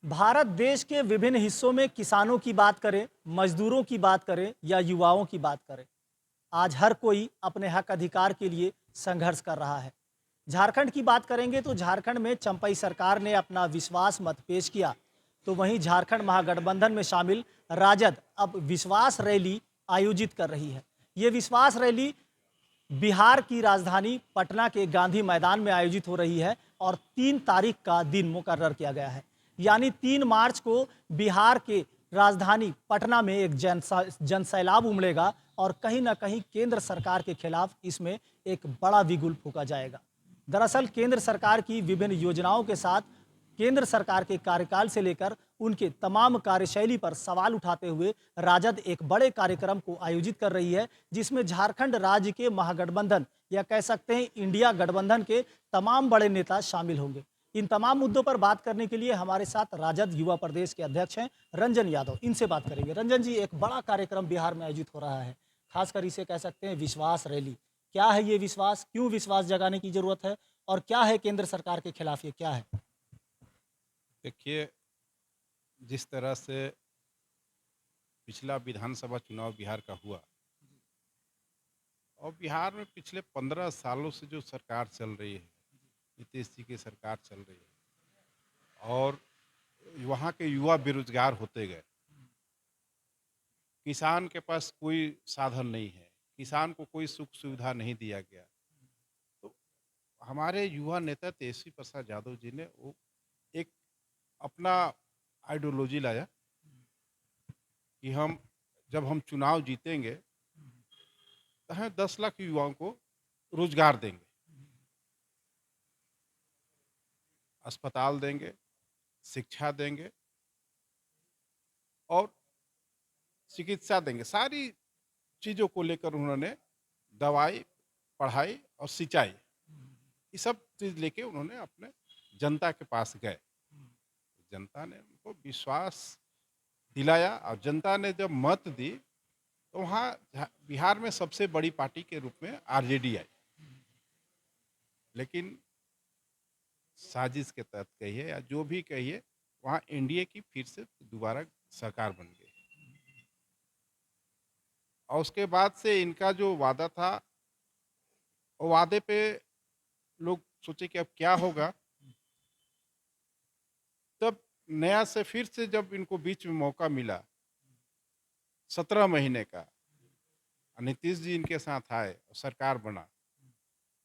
भारत देश के विभिन्न हिस्सों में किसानों की बात करें, मजदूरों की बात करें या युवाओं की बात करें, आज हर कोई अपने हक अधिकार के लिए संघर्ष कर रहा है। झारखंड की बात करेंगे तो झारखंड में चंपई सरकार ने अपना विश्वास मत पेश किया, तो वहीं झारखंड महागठबंधन में शामिल राजद अब विश्वास रैली आयोजित कर रही है। ये विश्वास रैली बिहार की राजधानी पटना के गांधी मैदान में आयोजित हो रही है और 3 तारीख का दिन मुकर्रर किया गया है। यानी 3 मार्च को बिहार के राजधानी पटना में एक जनसैलाब उमड़ेगा और कहीं ना कहीं केंद्र सरकार के खिलाफ इसमें एक बड़ा बिगुल फूंका जाएगा। दरअसल केंद्र सरकार की विभिन्न योजनाओं के साथ केंद्र सरकार के कार्यकाल से लेकर उनके तमाम कार्यशैली पर सवाल उठाते हुए राजद एक बड़े कार्यक्रम को आयोजित कर रही है, जिसमें झारखंड राज्य के महागठबंधन या कह सकते हैं इंडिया गठबंधन के तमाम बड़े नेता शामिल होंगे। इन तमाम मुद्दों पर बात करने के लिए हमारे साथ राजद युवा प्रदेश के अध्यक्ष हैं रंजन यादव। इनसे बात करेंगे। रंजन जी, एक बड़ा कार्यक्रम बिहार में आयोजित हो रहा है, खासकर इसे कह सकते हैं विश्वास रैली। क्या है ये विश्वास, क्यों विश्वास जगाने की जरूरत है और क्या है केंद्र सरकार के खिलाफ ये क्या है? देखिए, जिस तरह से पिछला विधानसभा चुनाव बिहार का हुआ और बिहार में पिछले 15 सालों से जो सरकार चल रही है, नीतीश जी की सरकार चल रही है और वहाँ के युवा बेरोजगार होते गए। किसान के पास कोई साधन नहीं है, किसान को कोई सुख सुविधा नहीं दिया गया। तो हमारे युवा नेता तेजस्वी प्रसाद यादव जी ने वो एक अपना आइडियोलॉजी लाया कि हम जब हम चुनाव जीतेंगे तो हम 10 लाख युवाओं को रोजगार देंगे, अस्पताल देंगे, शिक्षा देंगे और चिकित्सा देंगे। सारी चीज़ों को लेकर उन्होंने दवाई, पढ़ाई और सिंचाई, ये सब चीज़ लेके उन्होंने अपने जनता के पास गए। जनता ने उनको विश्वास दिलाया और जनता ने जब मत दी तो वहाँ बिहार में सबसे बड़ी पार्टी के रूप में आरजेडी आई। लेकिन साजिश के तहत कहिए या जो भी कहिए, वहाँ एनडीए की फिर से दोबारा सरकार बन गई और उसके बाद से इनका जो वादा था, वो वादे पे लोग सोचे कि अब क्या होगा। तब नया से फिर से जब इनको बीच में मौका मिला 17 महीने का, नीतीश जी इनके साथ आए और सरकार बना,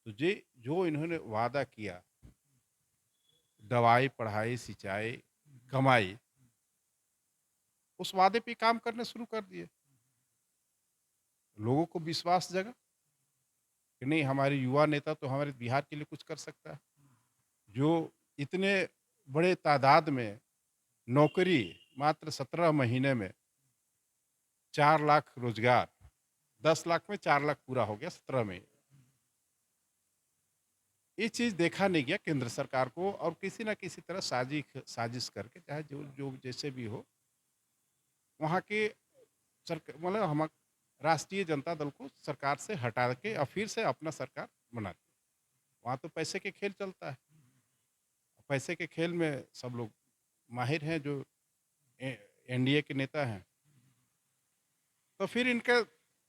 तो जे जो इन्होंने वादा किया, दवाई, पढ़ाई, सिंचाई, कमाई, उस वादे पे काम करने शुरू कर दिए। लोगों को विश्वास जगा कि नहीं, हमारे युवा नेता तो हमारे बिहार के लिए कुछ कर सकता है। जो इतने बड़े तादाद में नौकरी, मात्र 17 महीने में 4 लाख रोजगार, 10 लाख में 4 लाख पूरा हो गया 17 में। ये चीज़ देखा नहीं गया केंद्र सरकार को और किसी न किसी तरह साजिश करके, चाहे जो जो जैसे भी हो, वहाँ के मतलब हम राष्ट्रीय जनता दल को सरकार से हटा के और फिर से अपना सरकार बना दी। वहाँ तो पैसे के खेल चलता है। पैसे के खेल में सब लोग माहिर हैं जो एनडीए के नेता हैं। तो फिर इनका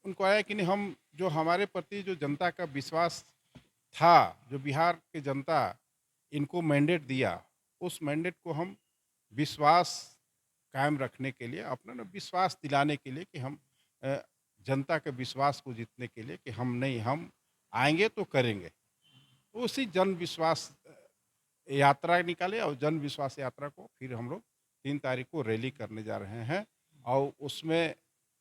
उनको आया कि नहीं, हम जो हमारे प्रति जो जनता का विश्वास था, जो बिहार की जनता इनको मैंडेट दिया, उस मैंडेट को हम विश्वास कायम रखने के लिए, अपना ना विश्वास दिलाने के लिए कि हम अ, जनता के विश्वास को जीतने के लिए कि हम नहीं, हम आएंगे तो करेंगे। तो उसी जन विश्वास यात्रा निकाले और जन विश्वास यात्रा को फिर हम लोग 3 तारीख को रैली करने जा रहे हैं और उसमें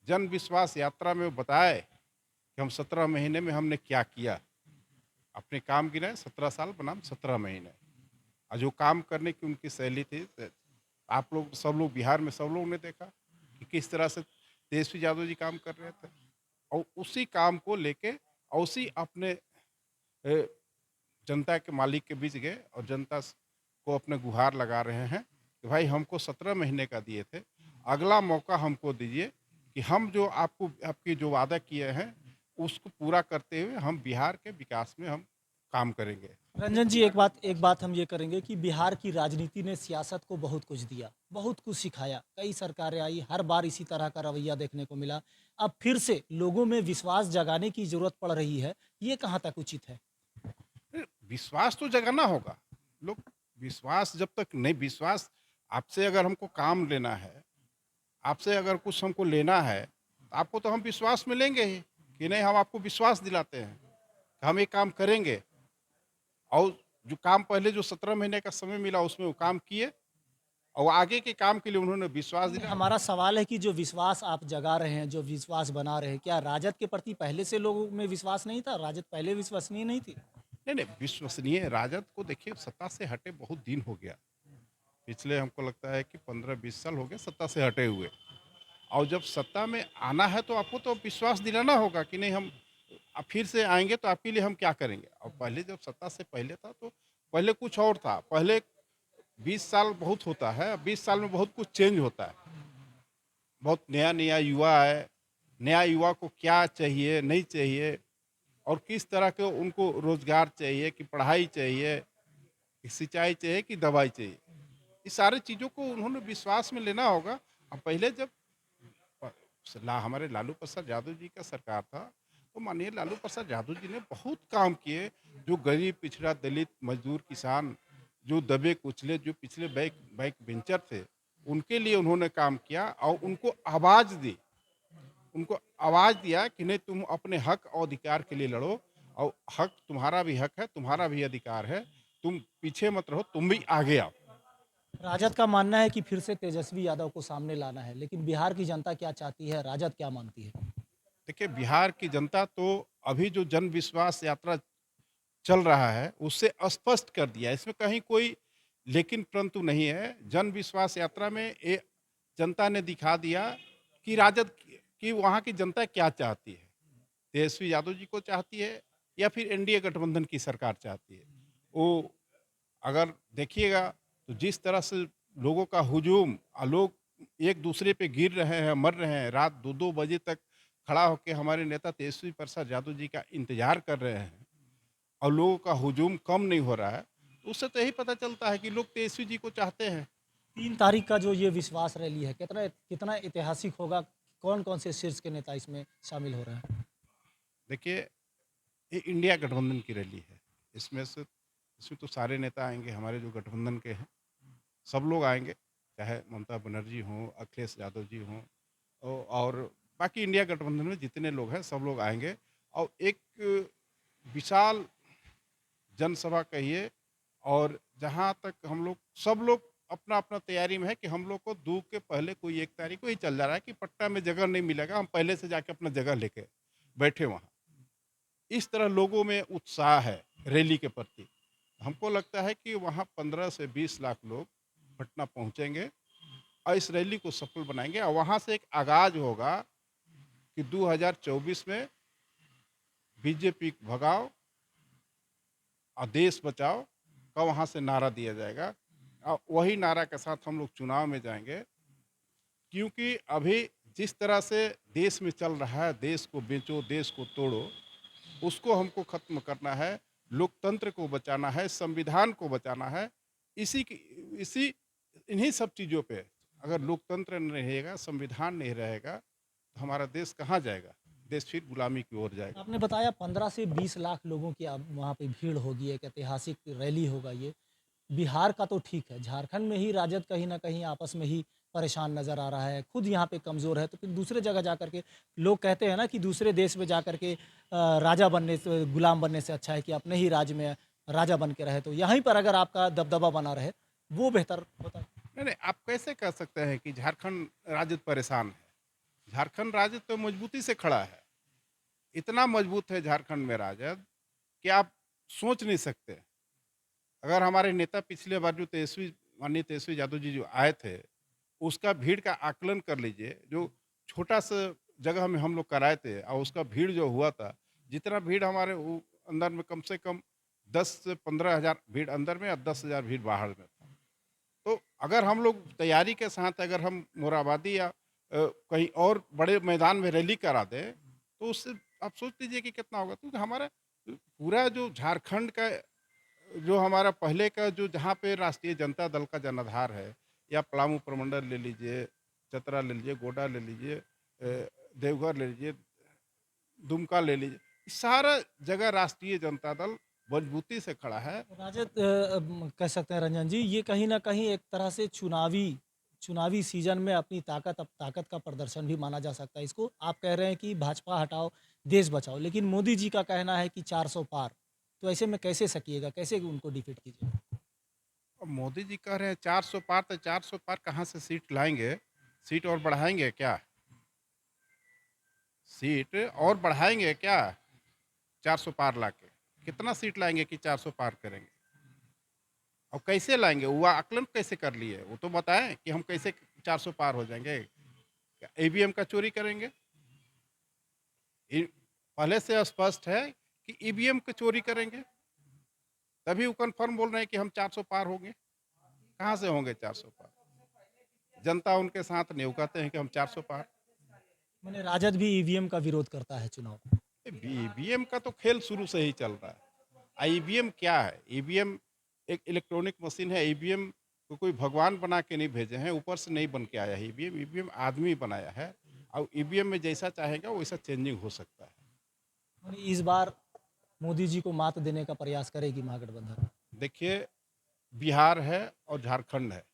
जन विश्वास यात्रा में वो बताए कि हम 17 महीने में हमने क्या किया। अपने काम गिनाए, 17 साल बनाम 17 महीने, और जो काम करने की उनकी शैली थी, आप लोग सब लोग बिहार में सब लोग ने देखा कि किस तरह से तेजस्वी यादव जी काम कर रहे थे और उसी काम को लेके और उसी अपने अ, जनता के मालिक के बीच गए और जनता को अपने गुहार लगा रहे हैं कि भाई हमको 17 महीने का दिए थे, अगला मौका हमको दीजिए कि हम जो आपको आपके जो वादा किए हैं उसको पूरा करते हुए हम बिहार के विकास में हम काम करेंगे। रंजन जी, एक बात हम ये करेंगे कि बिहार की राजनीति ने सियासत को बहुत कुछ दिया, बहुत कुछ सिखाया। कई सरकारें आई, हर बार इसी तरह का रवैया देखने को मिला। अब फिर से लोगों में विश्वास जगाने की ज़रूरत पड़ रही है। ये कहाँ तक उचित है? विश्वास तो जगाना होगा। लोग विश्वास जब तक नहीं, विश्वास आपसे अगर हमको काम लेना है, आपसे अगर कुछ हमको लेना है, तो आपको तो हम विश्वास में लेंगे ही, कि नहीं हम आपको विश्वास दिलाते हैं, कि हम ये काम करेंगे। और जो काम पहले जो 17 महीने का समय मिला उसमें वो काम किए, और आगे के काम के लिए उन्होंने विश्वास नहीं, दिलाया। हमारा सवाल है कि जो विश्वास आप जगा रहे हैं, जो विश्वास बना रहे हैं, क्या राजद के प्रति पहले से लोगों में विश्वास नहीं था? राजद पहले विश्वसनीय नहीं थी? नहीं, नहीं, विश्वसनीय राजद को देखिए सत्ता से हटे बहुत दिन हो गया। पिछले हमको लगता है कि 15-20 साल हो गए सत्ता से हटे हुए। और जब सत्ता में आना है तो आपको तो विश्वास दिलाना होगा कि नहीं हम फिर से आएँगे तो आपके लिए हम क्या करेंगे। और पहले जब सत्ता से पहले था तो पहले कुछ और था। पहले 20 साल बहुत होता है, 20 साल में बहुत कुछ चेंज होता है। बहुत नया-नया युवा है, नया युवा को क्या चाहिए, नहीं चाहिए और किस तरह के उनको रोज़गार चाहिए कि पढ़ाई चाहिए, कि सिंचाई चाहिए कि दवाई चाहिए। इस सारी चीज़ों को उन्होंने विश्वास में लेना होगा। अब पहले जब हमारे लालू प्रसाद यादव जी का सरकार था, तो माननीय लालू प्रसाद यादव जी ने बहुत काम किए। जो गरीब, पिछड़ा, दलित, मजदूर, किसान, जो दबे कुचले, जो पिछले बैक बैक बेंचर थे, उनके लिए उन्होंने काम किया और उनको आवाज़ दी। उनको आवाज़ दिया कि नहीं तुम अपने हक और अधिकार के लिए लड़ो, और हक तुम्हारा भी हक है, तुम्हारा भी अधिकार है। तुम पीछे मत रहो, तुम भी आगे आओ। राजद का मानना है कि फिर से तेजस्वी यादव को सामने लाना है, लेकिन बिहार की जनता क्या चाहती है, राजद क्या मांगती है? देखिए बिहार की जनता तो अभी जो जन विश्वास यात्रा चल रहा है उससे स्पष्ट कर दिया है। इसमें कहीं कोई लेकिन परंतु नहीं है। जन विश्वास यात्रा में ये जनता ने दिखा दिया कि राजद की वहाँ की जनता क्या चाहती है। तेजस्वी यादव जी को चाहती है या फिर एनडीए गठबंधन की सरकार चाहती है। वो अगर देखिएगा तो जिस तरह से लोगों का हुजूम लोग एक दूसरे पे गिर रहे हैं, मर रहे हैं, रात 2-2 बजे तक खड़ा होके हमारे नेता तेजस्वी प्रसाद यादव जी का इंतजार कर रहे हैं और लोगों का हुजूम कम नहीं हो रहा है, तो उससे तो यही पता चलता है कि लोग तेजस्वी जी को चाहते हैं। 3 तारीख का जो ये विश्वास रैली है, कितना कितना ऐतिहासिक होगा? कौन-कौन से शीर्ष के नेता इसमें शामिल हो रहे हैं? देखिए, ये इंडिया गठबंधन की रैली है। इसमें तो सारे नेता आएँगे हमारे जो गठबंधन के हैं, सब लोग आएँगे, चाहे ममता बनर्जी हों, अखिलेश यादव जी हों और बाकी इंडिया गठबंधन में जितने लोग हैं, सब लोग आएँगे और एक विशाल जनसभा कहिए। और जहाँ तक हम लोग सब लोग अपना-अपना तैयारी में है कि हम लोग को 2 के पहले कोई 1 तारीख को ही चल जा रहा है कि पट्टा में जगह नहीं मिलेगा, हम पहले से जाके अपना जगह लेके बैठे वहाँ। इस तरह लोगों में उत्साह है रैली के प्रति। हमको लगता है कि वहाँ 15 से 20 लाख लोग पटना पहुँचेंगे और इस रैली को सफल बनाएँगे और वहाँ से एक आगाज़ होगा कि 2024 में बीजेपी भगाओ और देश बचाओ का वहाँ से नारा दिया जाएगा। वही नारा के साथ हम लोग चुनाव में जाएँगे, क्योंकि अभी जिस तरह से देश में चल रहा है, देश को बेचो, देश को तोड़ो, उसको हमको ख़त्म करना है, लोकतंत्र को बचाना है, संविधान को बचाना है। इसी की इसी इन्हीं सब चीज़ों पे अगर लोकतंत्र नहीं रहेगा, संविधान नहीं रहेगा, तो हमारा देश कहाँ जाएगा? देश फिर गुलामी की ओर जाएगा। आपने बताया 15 से 20 लाख लोगों की अब वहाँ पे भीड़ होगी, एक ऐतिहासिक रैली होगा ये। बिहार का तो ठीक है, झारखंड में ही राजद कहीं न कहीं आपस में ही परेशान नज़र आ रहा है, खुद यहाँ पे कमज़ोर है, तो फिर दूसरे जगह जा कर के लोग कहते हैं ना कि दूसरे देश में जा कर के राजा बनने से गुलाम बनने से अच्छा है कि अपने ही राज्य में राजा बन के रहे, तो यहीं पर अगर आपका दबदबा बना रहे, वो बेहतर होता है। नहीं, नहीं, आप कैसे कह सकते हैं कि झारखंड राजद परेशान है? झारखंड राजद तो मजबूती से खड़ा है। इतना मजबूत है झारखंड में राजद कि आप सोच नहीं सकते। अगर हमारे नेता पिछले बार जो माननीय तेजस्वी यादव जी जो आए थे, उसका भीड़ का आकलन कर लीजिए। जो छोटा-सा जगह में हम लोग कराए थे और उसका भीड़ जो हुआ था, जितना भीड़ हमारे अंदर में कम से कम 10 से 15 हज़ार भीड़ अंदर में और 10,000 भीड़ बाहर में था। तो अगर हम लोग तैयारी के साथ अगर हम मोराबादी या कहीं और बड़े मैदान में रैली करा दें, तो उससे आप सोच लीजिए कि कितना होगा। तो हमारा पूरा जो झारखंड का जो हमारा पहले का जो जहाँ पे राष्ट्रीय जनता दल का जनाधार है, या पलामू प्रमंडल ले लीजिए, चतरा ले लीजिए, गोड्डा ले लीजिए, देवघर ले लीजिए, दुमका ले लीजिए, सारा जगह राष्ट्रीय जनता दल मजबूती से खड़ा है। राजद कह सकते हैं रंजन जी, ये कहीं न कहीं एक तरह से चुनावी सीज़न में अपनी ताकत का प्रदर्शन भी माना जा सकता है इसको। आप कह रहे हैं कि भाजपा हटाओ, देश बचाओ, लेकिन मोदी जी का कहना है कि 400 पार। तो ऐसे में कैसे सकिएगा? कैसे उनको डिफीट कीजिएगा? अब मोदी जी कह रहे हैं 400 पार, तो 400 पार कहाँ से सीट लाएँगे? सीट और बढ़ाएँगे क्या? सीट और बढ़ाएँगे क्या 400 पार लाके? कितना सीट लाएँगे कि 400 पार करेंगे? और कैसे लाएँगे? वो आकलन कैसे कर लिए? वो तो बताएँ कि हम कैसे 400 पार हो जाएँगे? क्या ईवीएम का चोरी करेंगे? इ पहले से स्पष्ट है कि ईवीएम की चोरी करेंगे, तभी वो कन्फर्म बोल रहे हैं कि हम 400 पार होंगे। कहाँ से होंगे 400 पार? जनता उनके साथ नहीं, वो कहते हैं कि हम 400 पार। माने राजद भी ईवीएम का विरोध करता है चुनाव में। ईवीएम का तो खेल शुरू से ही चल रहा है। ईवीएम क्या है? ईवीएम एक इलेक्ट्रॉनिक मशीन है। ईवीएम को कोई भगवान बना के नहीं भेजे हैं, ऊपर से नहीं बन के आया है ईवीएम। ईवीएम आदमी बनाया है, और ईवीएम में जैसा चाहेगा वैसा चेंजिंग हो सकता है। और इस बार मोदी जी को मात देने का प्रयास करेगी महागठबंधन। देखिए, बिहार है और झारखंड है।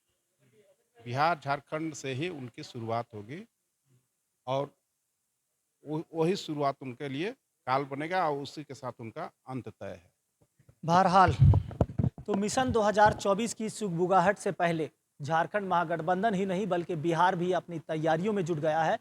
बिहार झारखंड से ही उनकी शुरुआत होगी, और वही शुरुआत उनके लिए काल बनेगा, और उसी के साथ उनका अंत तय है। बहरहाल, तो मिशन 2024 की सुगबुगाहट से पहले झारखंड महागठबंधन ही नहीं बल्कि बिहार भी अपनी तैयारियों में जुट गया है,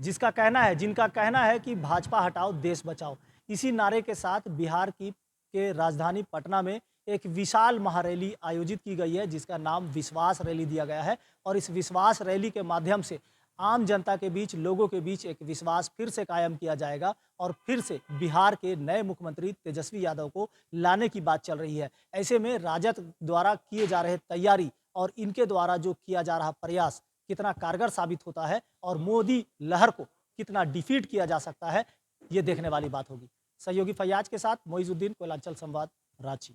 जिनका कहना है कि भाजपा हटाओ, देश बचाओ। इसी नारे के साथ बिहार के राजधानी पटना में एक विशाल महारैली आयोजित की गई है, जिसका नाम विश्वास रैली दिया गया है। और इस विश्वास रैली के माध्यम से आम जनता के बीच, लोगों के बीच एक विश्वास फिर से कायम किया जाएगा, और फिर से बिहार के नए मुख्यमंत्री तेजस्वी यादव को लाने की बात चल रही है। ऐसे में राजद द्वारा किए जा रहे तैयारी और इनके द्वारा जो किया जा रहा प्रयास कितना कारगर साबित होता है, और मोदी लहर को कितना डिफीट किया जा सकता है, ये देखने वाली बात होगी। सहयोगी फैयाज के साथ मोइजुद्दीन, कोयलांचल संवाद, रांची।